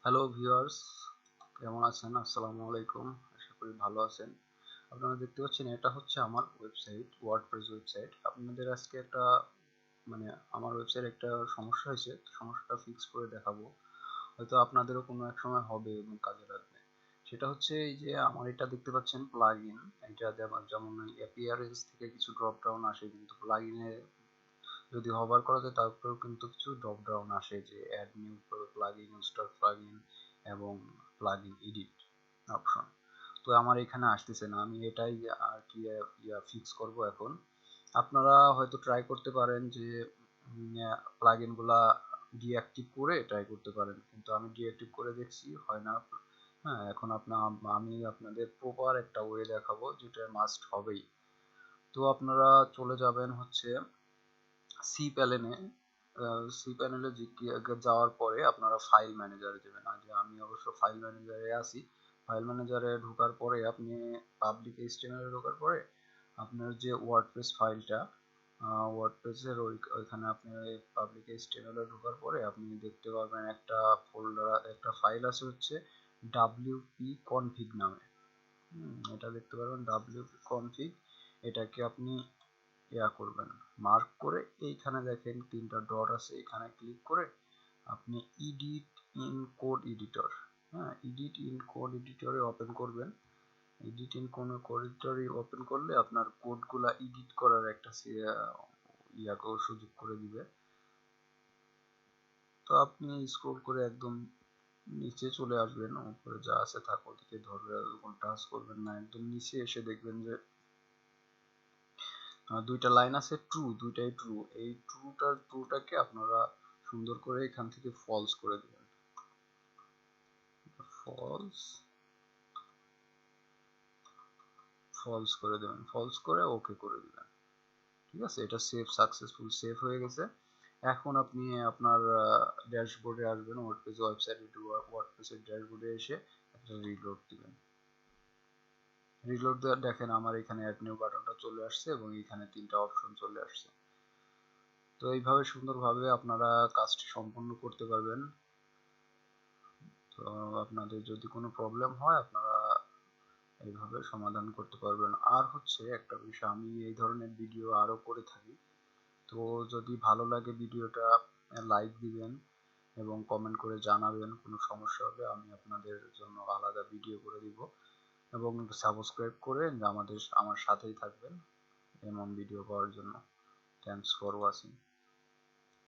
Hello viewers, কেমন আছেন? আসসালামু আলাইকুম। আশা করি ভালো আছেন। আপনারা দেখতে পাচ্ছেন এটা হচ্ছে আমার ওয়েবসাইট, ওয়ার্ডপ্রেস ওয়েবসাইট। আপনাদের আজকে একটা মানে আমার ওয়েবসাইটে একটা সমস্যা হয়েছে। সমস্যাটা ফিক্স করে দেখাবো। হয়তো আপনাদেরও কোনো এক সময় হবে এবং কাজে লাগবে। সেটা হচ্ছে এই যে আমার এটা দেখতে পাচ্ছেন প্লাগইন। এটা যেমন অ্যাপিয়ারেন্স থেকে কিছু ড্রপ ডাউন আসে, কিন্তু প্লাগইনে যদি hover করা যায় তারপরেও কিন্তু কিছু ড্রপ ডাউন আসে, যে add new plugin, install plugin এবং প্লাগইন এডিট অপশন। তো আমার এখানে আসতেছে না, আমি এটাই আর কি ফিক্স করব এখন। আপনারা হয়তো ট্রাই করতে পারেন যে প্লাগইন গুলা ডিঅ্যাক্টিভ করে ট্রাই করতে পারেন, কিন্তু আমি ডিঅ্যাক্টিভ করে দেখছি হয় না। হ্যাঁ, এখন আমি আপনাদের প্রপার একটা ওয়ে দেখাবো যেটা মাস্ট হবেই। তো আপনারা চলে যাবেন হচ্ছে সি প্যানেলে। সি প্যানেলে যাওয়ার পরে আপনারা ফাইল ম্যানেজারে যাবেন। আগে আমি অবশ্য ফাইল ম্যানেজারে আছি। ফাইল ম্যানেজারে ঢোকার পরে আপনি পাবলিক এইচটিএমএল এ ঢোকার পরে আপনার যে ওয়ার্ডপ্রেস ফাইলটা, ওয়ার্ডপ্রেসের ওইখানে আপনি পাবলিক এইচটিএমএল এ ঢোকার পরে আপনি দেখতে পাবেন একটা ফোল্ডার, একটা ফাইল আছে হচ্ছে wp config নামে। এটা দেখতে পারবেন wp config। এটাকে আপনি করবেন, মার্ক করে এইখানে দেখেন তিনটা ডট আছে, এখানে ক্লিক করে আপনি edit in code editor, edit in code এডিটরে ওপেন করবেন। এডিট ইন কোড এডিটরে ওপেন করলে আপনার কোডগুলা এডিট করার একটা সুযোগ করে দিবে। তো আপনি স্ক্রল করে একদম নিচে চলে আসবেন, উপরে যা আছে থাক ওদিকে ধরে টাচ করবেন না, একদম নিচে এসে দেখবেন যে দুইটা লাইন আছে ট্রু, দুইটাই ট্রু। এই ট্রুটাকে আপনারা সুন্দর করে এখান থেকে ফলস করে দিবেন। ফলস ফলস করে দেবেন, ফলস করে ওকে করে দিবেন। ঠিক আছে, এটা সাকসেসফুল সেভ হয়ে গেছে। এখন আপনি আপনার ড্যাশবোর্ডে আসবেন, ওয়ার্ডপ্রেস ওয়েবসাইটে, ওয়ার্ডপ্রেসের ড্যাশবোর্ডে এসে একটা রিলোড দিবেন। রিলোড দেওয়ার দেখেন আমার এখানে অ্যাড নিউ বাটনটা চলে আসছে এবং এখানে তিনটা অপশন চলে আসছে। তো এইভাবে সুন্দরভাবে আপনারা কাজটি সম্পন্ন করতে পারবেন। তো আপনাদের যদি কোনো প্রবলেম হয় আপনারা এইভাবে সমাধান করতে পারবেন। আর হচ্ছে একটা বিষয়, আমি এই ধরনের ভিডিও আরো করে থাকি। তো যদি ভালো লাগে ভিডিওটা লাইক দিবেন এবং কমেন্ট করে জানাবেন। কোনো সমস্যা হলে আমি আপনাদের জন্য আলাদা ভিডিও করে দিব, এবং সাবস্ক্রাইব করে আমার সাথেই থাকবেন এমন ভিডিও পাওয়ার জন্য। Thanks for watching.